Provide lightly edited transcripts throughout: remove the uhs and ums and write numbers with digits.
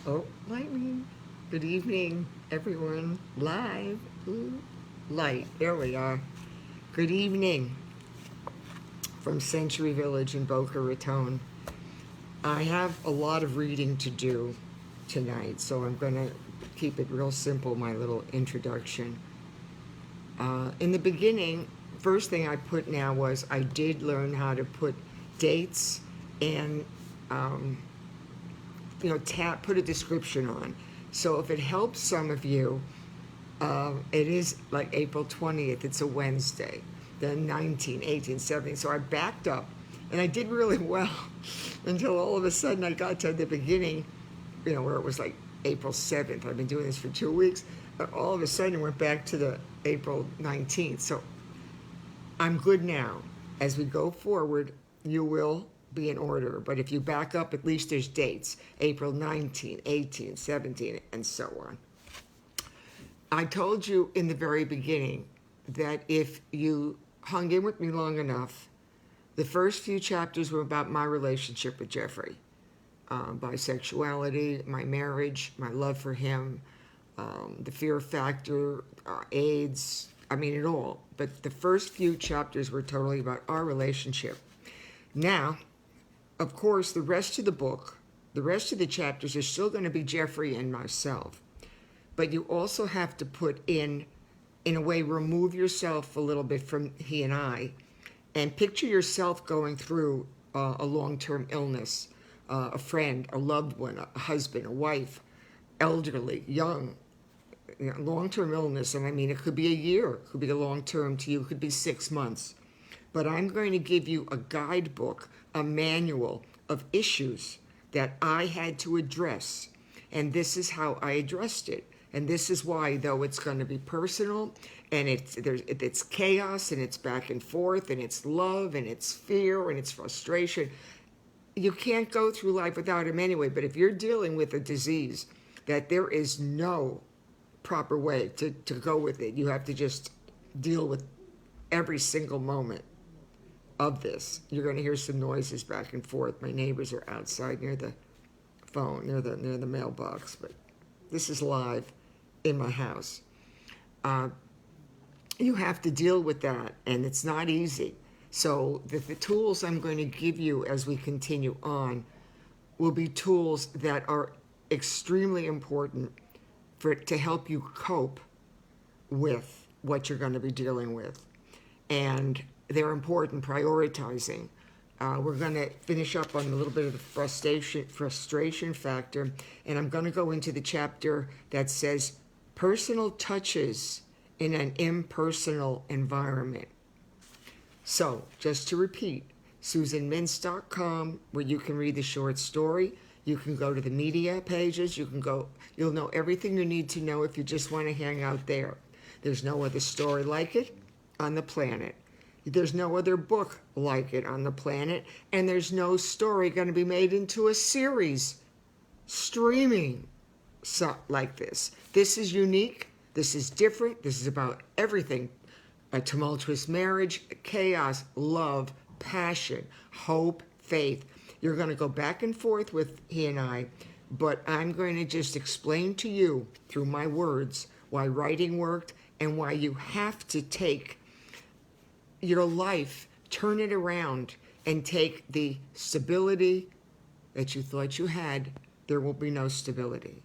Oh, lightning. Good evening, everyone. Live. Ooh, light. There we are. Good evening from Century Village in Boca Raton. I have a lot of reading to do tonight, so I'm going to keep it real simple, my little introduction. In the beginning, first thing I put now was I did learn how to put dates and um, put a description on. So if it helps some of you, it is like April 20th. It's a Wednesday. Then 19, 18, 17. So I backed up, and I did really well until all of a sudden I got to the beginning, where it was like April 7th. I've been doing this for 2 weeks. But all of a sudden it went back to the April 19th. So I'm good now. As we go forward, you will be in order. But if you back up, at least there's dates. April 19, 18, 17, and so on. I told you in the very beginning that if you hung in with me long enough, the first few chapters were about my relationship with Jeffrey. Bisexuality, my marriage, my love for him, the fear factor, AIDS, it all. But the first few chapters were totally about our relationship. Now, of course, the rest of the book, the rest of the chapters are still going to be Jeffrey and myself. But you also have to put in a way, remove yourself a little bit from he and I, and picture yourself going through a long-term illness, a friend, a loved one, a husband, a wife, elderly, young, long-term illness. And it could be a year, it could be a long-term to you, it could be 6 months. But I'm going to give you a guidebook, a manual of issues that I had to address. And this is how I addressed it. And this is why, though it's going to be personal, and it's chaos, and it's back and forth, and it's love, and it's fear, and it's frustration. You can't go through life without him anyway. But if you're dealing with a disease that there is no proper way to go with it, you have to just deal with every single moment of this. You're going to hear some noises back and forth. My neighbors are outside near the phone, near the mailbox, but this is live in my house. You have to deal with that, and it's not easy. So the tools I'm going to give you as we continue on will be tools that are extremely important to help you cope with what you're going to be dealing with. And they're important, prioritizing. We're going to finish up on a little bit of the frustration factor, and I'm going to go into the chapter that says personal touches in an impersonal environment. So, just to repeat, SusanMintz.com, where you can read the short story. You can go to the media pages. You'll know everything you need to know if you just want to hang out there. There's no other story like it on the planet. There's no other book like it on the planet, and there's no story going to be made into a series streaming like this. This is unique. This is different. This is about everything. A tumultuous marriage, chaos, love, passion, hope, faith. You're going to go back and forth with he and I, but I'm going to just explain to you through my words why writing worked and why you have to take your life, turn it around, and take the stability that you thought you had. There will be no stability.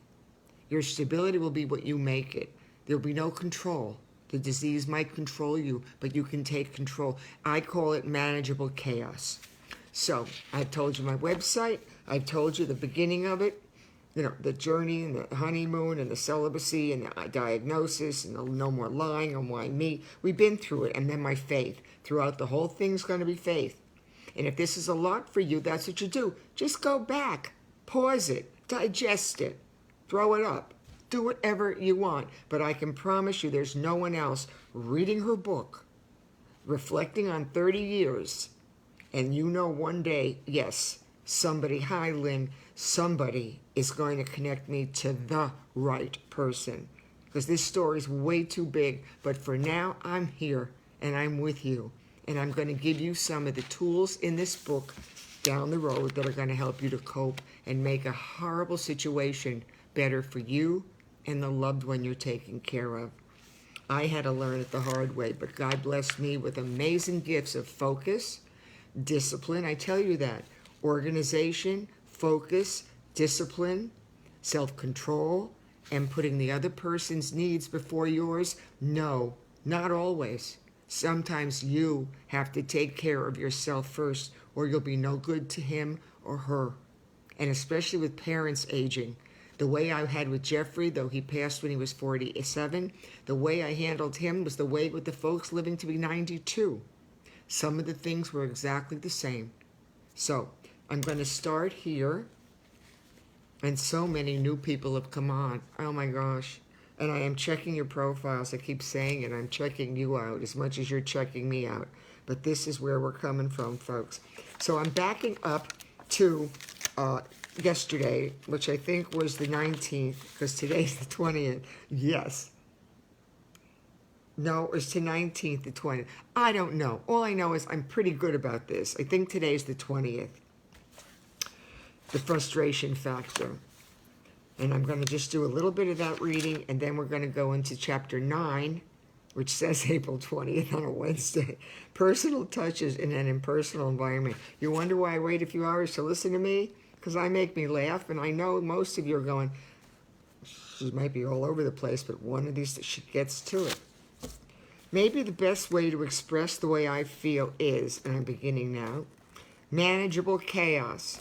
Your stability will be what you make it. There will be no control. The disease might control you, but you can take control. I call it manageable chaos. So I've told you my website. I've told you the beginning of it. The journey and the honeymoon and the celibacy and the diagnosis and the no more lying and why me. We've been through it. And then my faith. Throughout the whole thing's going to be faith. And if this is a lot for you, that's what you do. Just go back. Pause it. Digest it. Throw it up. Do whatever you want. But I can promise you there's no one else reading her book, reflecting on 30 years, and one day, yes, somebody, hi Lynn, somebody is going to connect me to the right person. Because this story is way too big. But for now, I'm here, and I'm with you. And I'm going to give you some of the tools in this book down the road that are going to help you to cope and make a horrible situation better for you and the loved one you're taking care of. I had to learn it the hard way, but God blessed me with amazing gifts of focus, discipline. I tell you that. Organization, focus, discipline, self-control, and putting the other person's needs before yours. No, not always. Sometimes you have to take care of yourself first, or you'll be no good to him or her. And especially with parents aging. The way I had with Jeffrey, though he passed when he was 47, the way I handled him was the way with the folks living to be 92. Some of the things were exactly the same. So I'm going to start here. And so many new people have come on. Oh my gosh. And I am checking your profiles. I keep saying it. I'm checking you out as much as you're checking me out. But this is where we're coming from, folks. So I'm backing up to yesterday, which I think was the 19th, because today's the 20th. Yes. No, it was the 19th, the 20th. I don't know. All I know is I'm pretty good about this. I think today's the 20th. The frustration factor. And I'm going to just do a little bit of that reading, and then we're going to go into chapter 9, which says April 20th on a Wednesday. Personal touches in an impersonal environment. You wonder why I wait a few hours to listen to me? Because I make me laugh, and I know most of you are going, she might be all over the place, but one of these, she gets to it. Maybe the best way to express the way I feel is, and I'm beginning now, manageable chaos.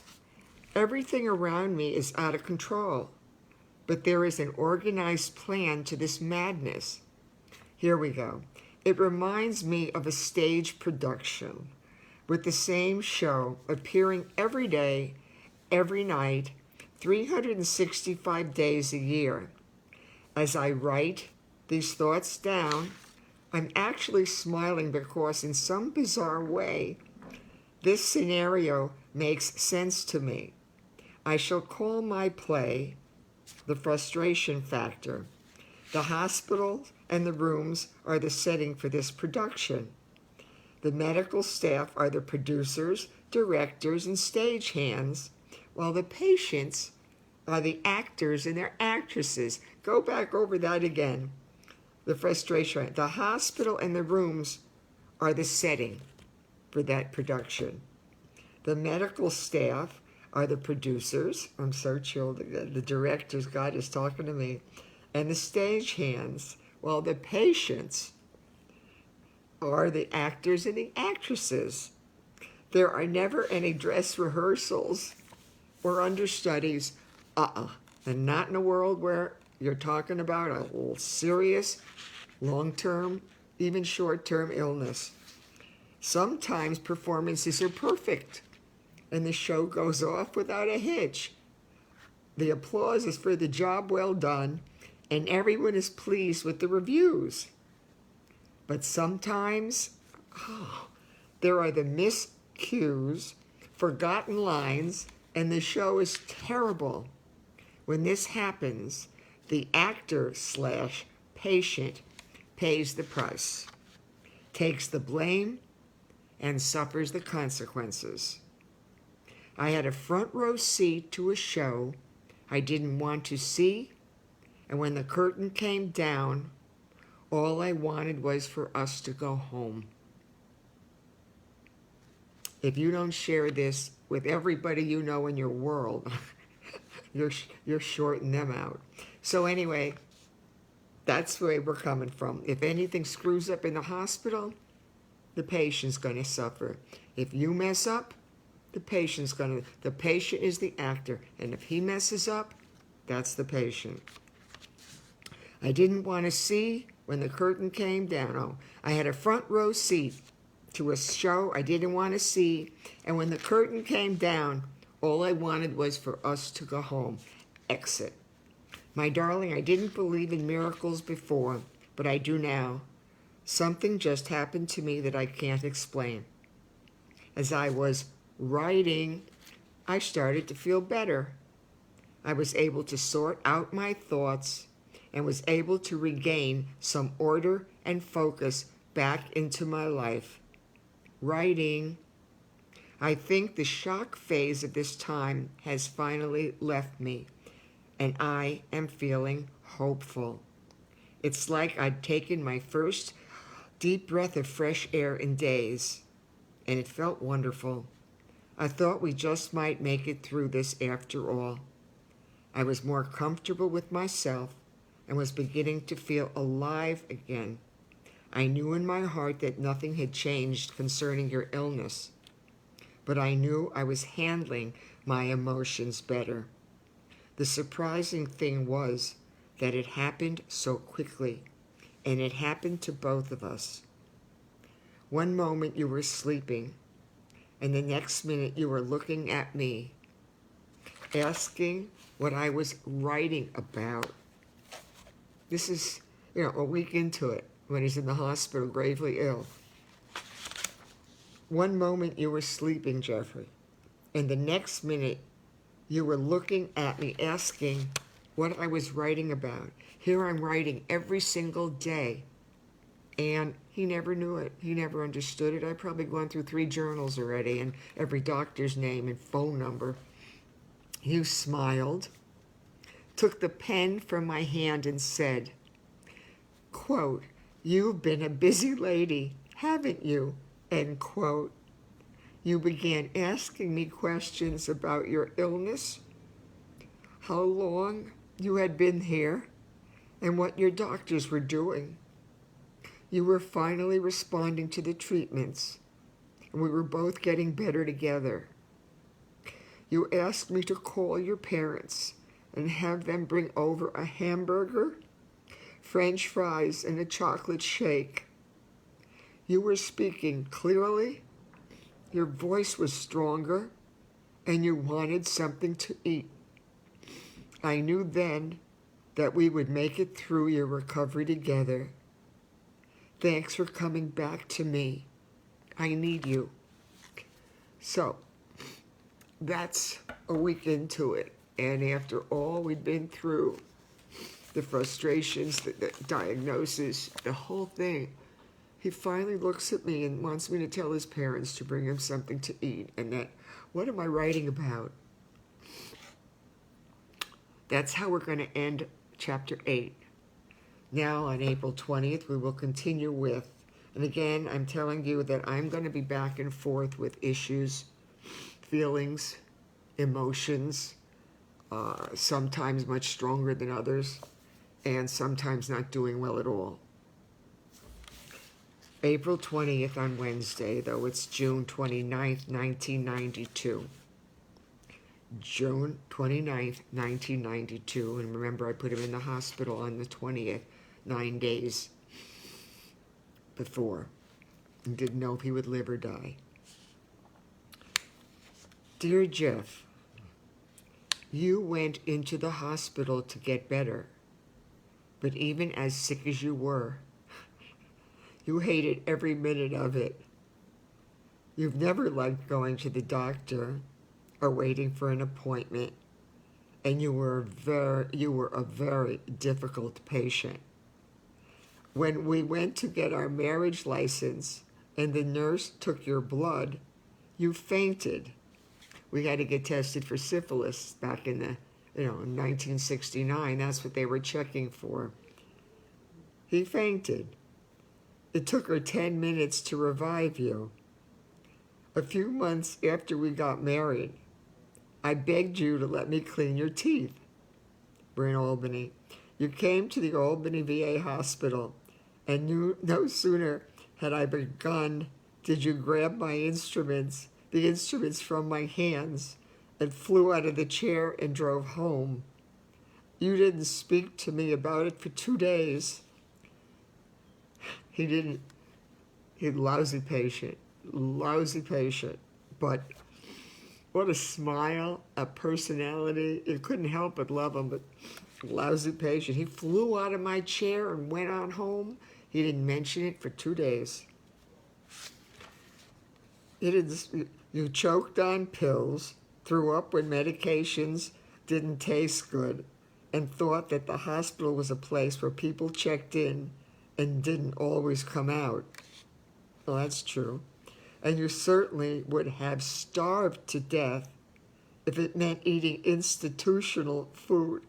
Everything around me is out of control, but there is an organized plan to this madness. Here we go. It reminds me of a stage production with the same show appearing every day, every night, 365 days a year. As I write these thoughts down, I'm actually smiling because in some bizarre way, this scenario makes sense to me. I shall call my play The Frustration Factor. The hospital and the rooms are the setting for this production. The medical staff are the producers, directors, and stagehands, while the patients are the actors and their actresses. Go back over that again. The frustration. The hospital and the rooms are the setting for that production. The medical staff are the producers. I'm so chilled. The directors, God is talking to me. And the stagehands, while the patients are the actors and the actresses. There are never any dress rehearsals or understudies. And not in a world where you're talking about a little serious, long-term, even short-term illness. Sometimes performances are perfect, and the show goes off without a hitch. The applause is for the job well done, and everyone is pleased with the reviews. But sometimes, there are the miscues, forgotten lines, and the show is terrible. When this happens, the actor/patient pays the price, takes the blame, and suffers the consequences. I had a front row seat to a show I didn't want to see, and when the curtain came down, all I wanted was for us to go home. If you don't share this with everybody you know in your world, you're shorting them out. So anyway, that's where we're coming from. If anything screws up in the hospital, the patient's going to suffer. If you mess up, the patient is the actor. And if he messes up, that's the patient. I didn't want to see when the curtain came down. I had a front row seat to a show I didn't want to see. And when the curtain came down, all I wanted was for us to go home. Exit. My darling, I didn't believe in miracles before, but I do now. Something just happened to me that I can't explain. As I was writing, I started to feel better. I was able to sort out my thoughts and was able to regain some order and focus back into my life. Writing. I think the shock phase of this time has finally left me, and I am feeling hopeful. It's like I'd taken my first deep breath of fresh air in days, and it felt wonderful. I thought we just might make it through this after all. I was more comfortable with myself and was beginning to feel alive again. I knew in my heart that nothing had changed concerning your illness, but I knew I was handling my emotions better. The surprising thing was that it happened so quickly, and it happened to both of us. One moment you were sleeping, and the next minute you were looking at me, asking what I was writing about. This is, a week into it, when he's in the hospital, gravely ill. One moment you were sleeping, Jeffrey, and the next minute you were looking at me, asking what I was writing about. Here I'm writing every single day. And he never knew it. He never understood it. I've probably gone through 3 journals already and every doctor's name and phone number. You smiled, took the pen from my hand and said, quote, "You've been a busy lady, haven't you?" End quote. You began asking me questions about your illness, how long you had been here, and what your doctors were doing. You were finally responding to the treatments, and we were both getting better together. You asked me to call your parents and have them bring over a hamburger, French fries, and a chocolate shake. You were speaking clearly, your voice was stronger, and you wanted something to eat. I knew then that we would make it through your recovery together. Thanks for coming back to me. I need you. So, that's a week into it. And after all we'd been through, the frustrations, the diagnosis, the whole thing, he finally looks at me and wants me to tell his parents to bring him something to eat. And that, what am I writing about? That's how we're going to end chapter 8. Now, on April 20th, we will continue with, and again, I'm telling you that I'm going to be back and forth with issues, feelings, emotions, sometimes much stronger than others, and sometimes not doing well at all. April 20th on Wednesday, though it's June 29th, 1992. June 29th, 1992, and remember I put him in the hospital on the 20th, 9 days before, and didn't know if he would live or die. Dear Jeff, you went into the hospital to get better, but even as sick as you were, you hated every minute of it. You've never liked going to the doctor or waiting for an appointment, and you were a very difficult patient. When we went to get our marriage license and the nurse took your blood, you fainted. We had to get tested for syphilis back in in 1969. That's what they were checking for. He fainted. It took her 10 minutes to revive you. A few months after we got married, I begged you to let me clean your teeth. We're in Albany. You came to the Albany VA hospital, and no sooner had I begun did you grab the instruments from my hands, and flew out of the chair and drove home. You didn't speak to me about it for 2 days. He didn't. He's a lousy patient. But what a smile, a personality. You couldn't help but love him, but lousy patient. He flew out of my chair and went on home. He didn't mention it for 2 days. You choked on pills, threw up when medications didn't taste good, and thought that the hospital was a place where people checked in and didn't always come out. Well, that's true. And you certainly would have starved to death if it meant eating institutional food.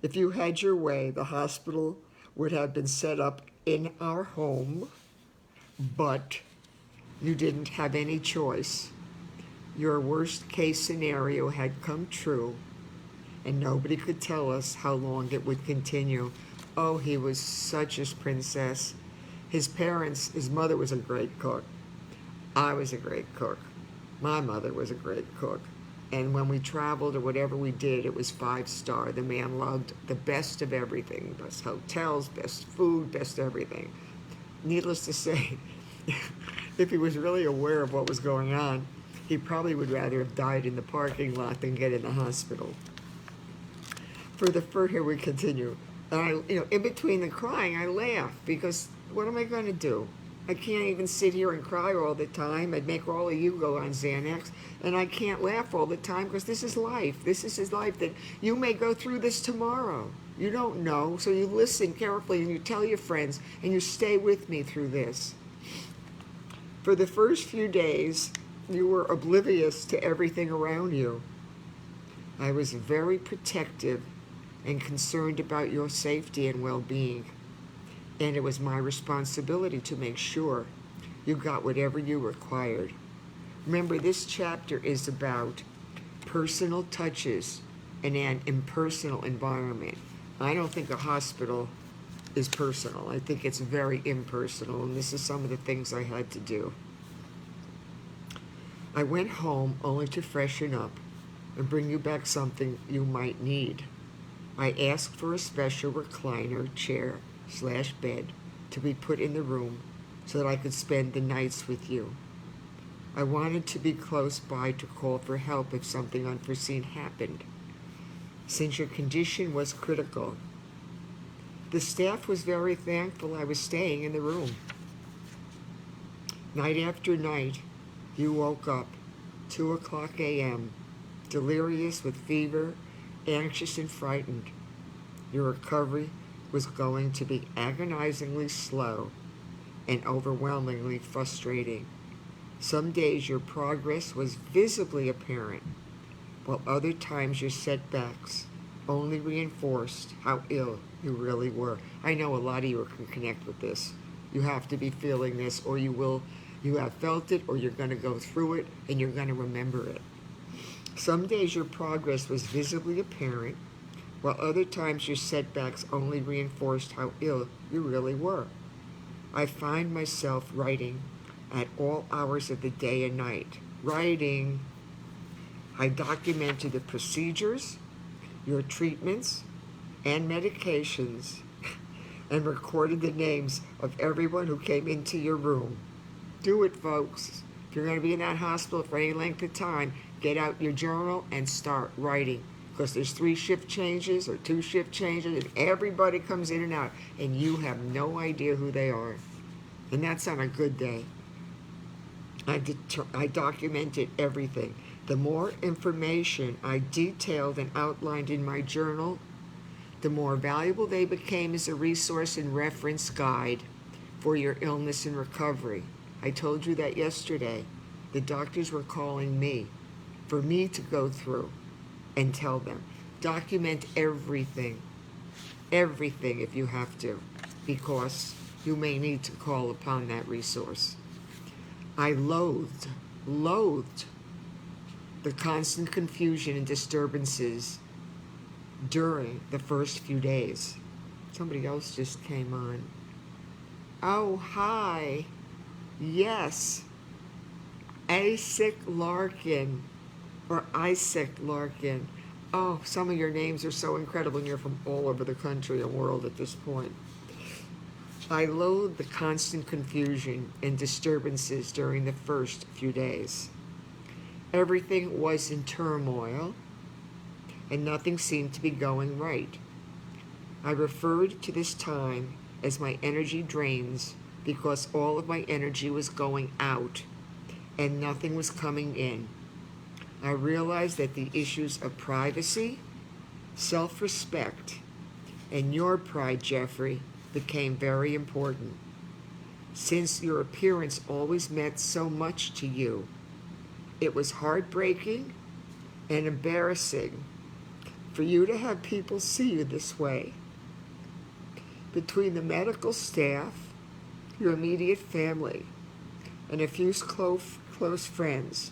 If you had your way, the hospital would have been set up in our home, but you didn't have any choice. Your worst case scenario had come true, and nobody could tell us how long it would continue. Oh, he was such a princess. His mother was a great cook. I was a great cook. My mother was a great cook. And when we traveled or whatever we did, it was 5-star. The man loved the best of everything. Best hotels, best food, best everything. Needless to say, if he was really aware of what was going on, he probably would rather have died in the parking lot than get in the hospital. Here we continue. And in between the crying, I laugh because what am I going to do? I can't even sit here and cry all the time. I'd make all of you go on Xanax. And I can't laugh all the time because this is life. This is his life that you may go through this tomorrow. You don't know. So you listen carefully and you tell your friends and you stay with me through this. For the first few days, you were oblivious to everything around you. I was very protective and concerned about your safety and well-being. And it was my responsibility to make sure you got whatever you required. Remember, this chapter is about personal touches in an impersonal environment. I don't think a hospital is personal. I think it's very impersonal, and this is some of the things I had to do. I went home only to freshen up and bring you back something you might need. I asked for a special recliner chair/bed to be put in the room so that I could spend the nights with you. I wanted to be close by to call for help if something unforeseen happened, since your condition was critical. The staff was very thankful I was staying in the room. Night after night, you woke up 2:00 a.m., delirious with fever, anxious and frightened. Your recovery was going to be agonizingly slow and overwhelmingly frustrating. Some days your progress was visibly apparent, while other times your setbacks only reinforced how ill you really were. I know a lot of you can connect with this. You have to be feeling this, or you have felt it, or you're going to go through it, and you're going to remember it. Some days your progress was visibly apparent, while other times your setbacks only reinforced how ill you really were. I find myself writing at all hours of the day and night. Writing. I documented the procedures, your treatments, and medications, and recorded the names of everyone who came into your room. Do it, folks. If you're going to be in that hospital for any length of time, get out your journal and start writing. Because there's 3 shift changes or 2 shift changes, and everybody comes in and out, and you have no idea who they are. And that's on a good day. I documented everything. The more information I detailed and outlined in my journal, the more valuable they became as a resource and reference guide for your illness and recovery. I told you that yesterday. The doctors were calling me for me to go through and tell them. Document everything if you have to, because you may need to call upon that resource. I loathed the constant confusion and disturbances during the first few days. Somebody else just came on. Oh, hi. Yes. Isaac Larkin. Oh, some of your names are so incredible, and you're from all over the country and world at this point. I loathe the constant confusion and disturbances during the first few days. Everything was in turmoil, and nothing seemed to be going right. I referred to this time as my energy drains because all of my energy was going out and nothing was coming in. I realized that the issues of privacy, self-respect, and your pride, Jeffrey, became very important. since your appearance always meant so much to you. It was heartbreaking and embarrassing for you to have people see you this way. Between the medical staff, your immediate family, and a few close friends,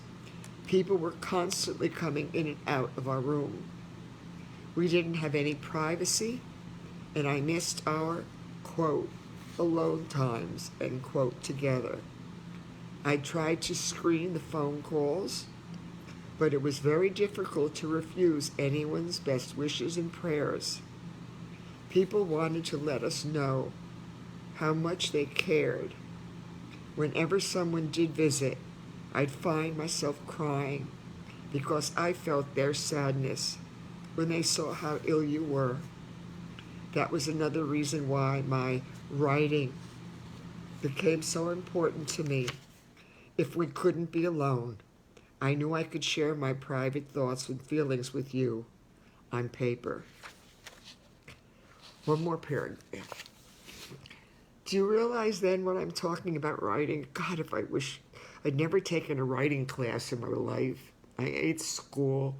people were constantly coming in and out of our room. We didn't have any privacy, and I missed our, quote, alone times, end quote, together. I tried to screen the phone calls, but it was very difficult to refuse anyone's best wishes and prayers. People wanted to let us know how much they cared. Whenever someone did visit, I'd find myself crying because I felt their sadness when they saw how ill you were. That was another reason why my writing became so important to me. If we couldn't be alone, I knew I could share my private thoughts and feelings with you on paper. One more paragraph. Do you realize then when I'm talking about writing? God, if I wish I'd never taken a writing class in my life. I ate school.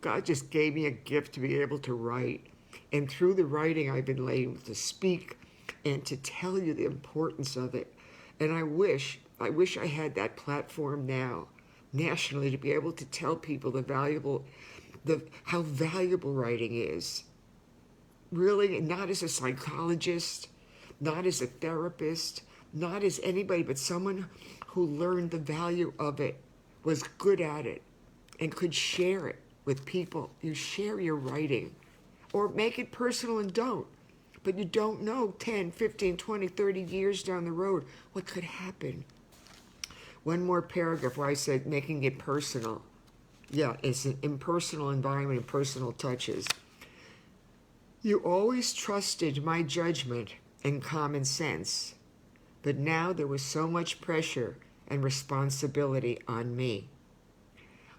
God just gave me a gift to be able to write. And through the writing, I've been able to speak and to tell you the importance of it. And I wish I had that platform now, nationally, to be able to tell people how valuable writing is. Really, not as a psychologist, not as a therapist, not as anybody, but someone who learned the value of it, was good at it, and could share it with people. You share your writing, or make it personal and don't. But you don't know 10, 15, 20, 30 years down the road what could happen. One more paragraph where I said making it personal. Yeah, it's an impersonal environment and personal touches. You always trusted my judgment and common sense, but now there was so much pressure and responsibility on me.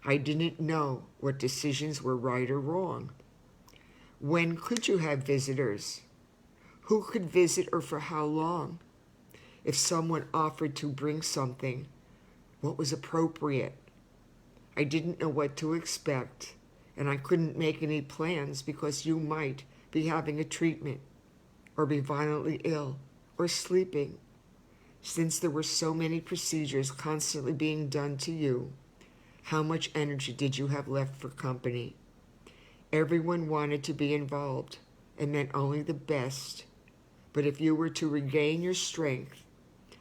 I didn't know what decisions were right or wrong. When could you have visitors? Who could visit or for how long? If someone offered to bring something, what was appropriate? I didn't know what to expect, and I couldn't make any plans because you might be having a treatment, or be violently ill, or sleeping. Since there were so many procedures constantly being done to you, how much energy did you have left for company? Everyone wanted to be involved and meant only the best. But if you were to regain your strength,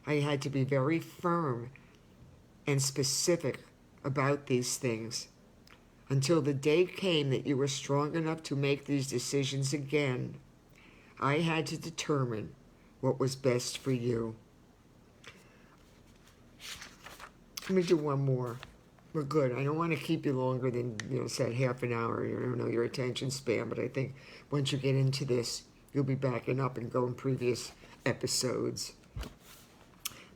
I had to be very firm and specific about these things until the day came that you were strong enough to make these decisions again. I had to determine what was best for you. Let me do one more. We're good. I don't want to keep you longer than, said half an hour. You don't know your attention span, but I think once you get into this, you'll be backing up and going previous episodes.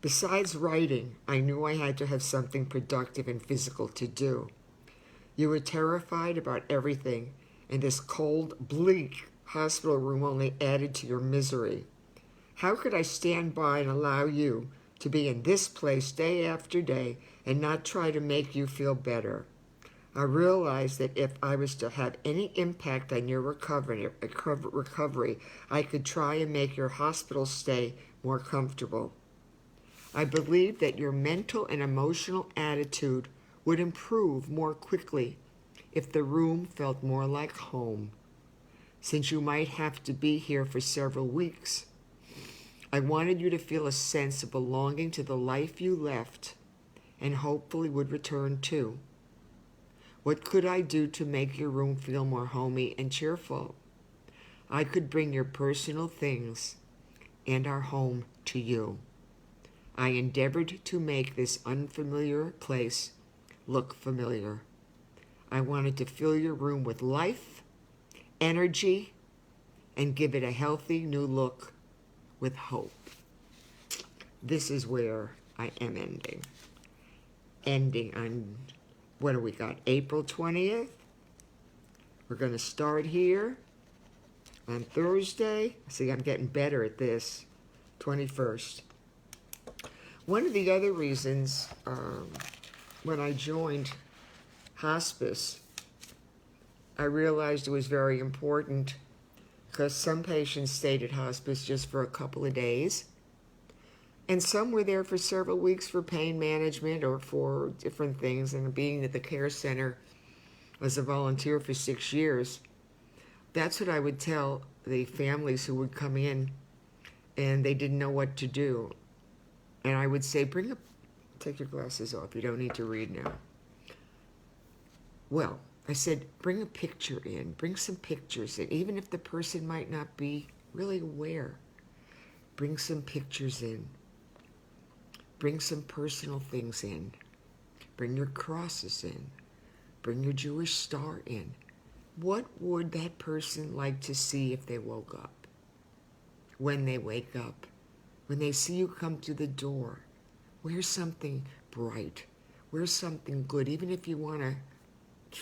Besides writing, I knew I had to have something productive and physical to do. You were terrified about everything, and this cold, bleak hospital room only added to your misery. How could I stand by and allow you to be in this place day after day and not try to make you feel better? I realized that if I was to have any impact on your recovery, I could try and make your hospital stay more comfortable. I believed that your mental and emotional attitude would improve more quickly if the room felt more like home. Since you might have to be here for several weeks, I wanted you to feel a sense of belonging to the life you left and hopefully would return to. What could I do to make your room feel more homey and cheerful? I could bring your personal things and our home to you. I endeavored to make this unfamiliar place look familiar. I wanted to fill your room with life, energy, and give it a healthy new look with hope. This is where I am ending. Ending on, what do we got, April 20th? We're going to start here on Thursday. See, I'm getting better at this. 21st. One of the other reasons when I joined hospice, I realized it was very important because some patients stayed at hospice just for a couple of days, and some were there for several weeks for pain management or for different things. And being at the care center as a volunteer for 6 years, that's what I would tell the families who would come in and they didn't know what to do. And I would say, take your glasses off, you don't need to read now. Well, I said, bring a picture in, bring some pictures in, even if the person might not be really aware. Bring some pictures in. Bring some personal things in. Bring your crosses in. Bring your Jewish star in. What would that person like to see if they woke up? When they wake up? When they see you come to the door? Wear something bright. Wear something good. Even if you want to,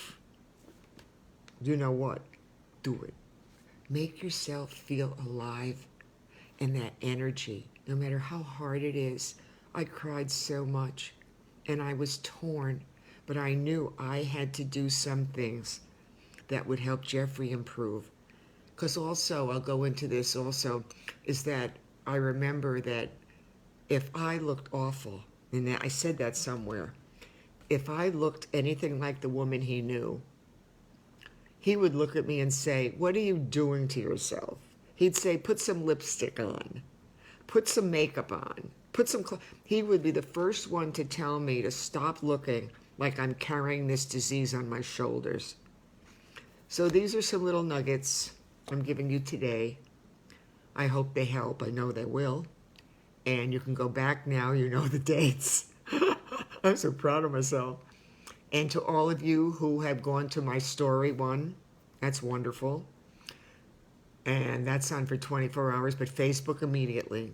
you know what? Do it. Make yourself feel alive in that energy, no matter how hard it is. I cried so much, and I was torn, but I knew I had to do some things that would help Jeffrey improve. Because also, I'll go into this also, is that I remember that if I looked awful, and I said that somewhere, if I looked anything like the woman he knew, he would look at me and say, "What are you doing to yourself?" He'd say, "Put some lipstick on, put some makeup on, put some he would be the first one to tell me to stop looking like I'm carrying this disease on my shoulders. So these are some little nuggets I'm giving you today. I hope they help. I know they will. And you can go back now. You know the dates. I'm so proud of myself. And to all of you who have gone to my story one, that's wonderful. And that's on for 24 hours, but Facebook immediately.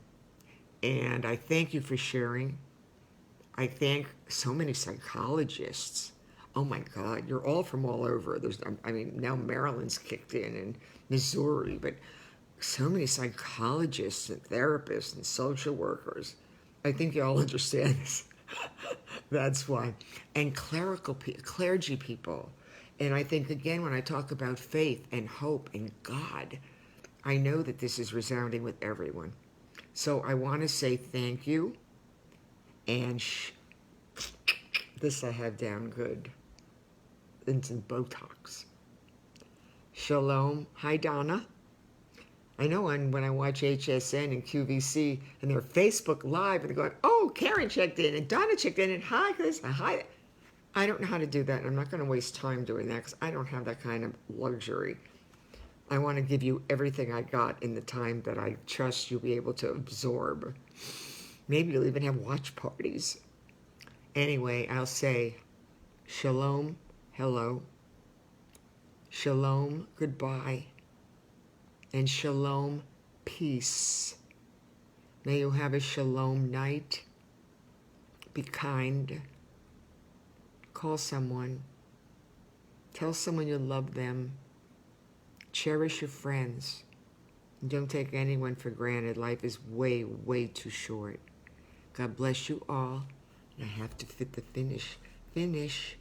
And I thank you for sharing. I thank so many psychologists. Oh my God, you're all from all over. Now Maryland's kicked in and Missouri, but so many psychologists and therapists and social workers. I think you all understand this. That's why. And clergy people. And I think, again, when I talk about faith and hope in God, I know that this is resounding with everyone. So I want to say thank you. And this I have down good. It's in Botox. Shalom. Hi, Donna. I know when I watch HSN and QVC and they're Facebook Live and they're going, "Oh, Karen checked in and Donna checked in and hi, this, hi." I don't know how to do that. I'm not going to waste time doing that because I don't have that kind of luxury. I want to give you everything I got in the time that I trust you'll be able to absorb. Maybe you'll even have watch parties. Anyway, I'll say shalom, hello, shalom, goodbye, and shalom, peace. May you have a shalom night. Be kind. Call someone. Tell someone you love them. Cherish your friends. Don't take anyone for granted. Life is way, way too short. God bless you all. And I have to fit the finish. Finish.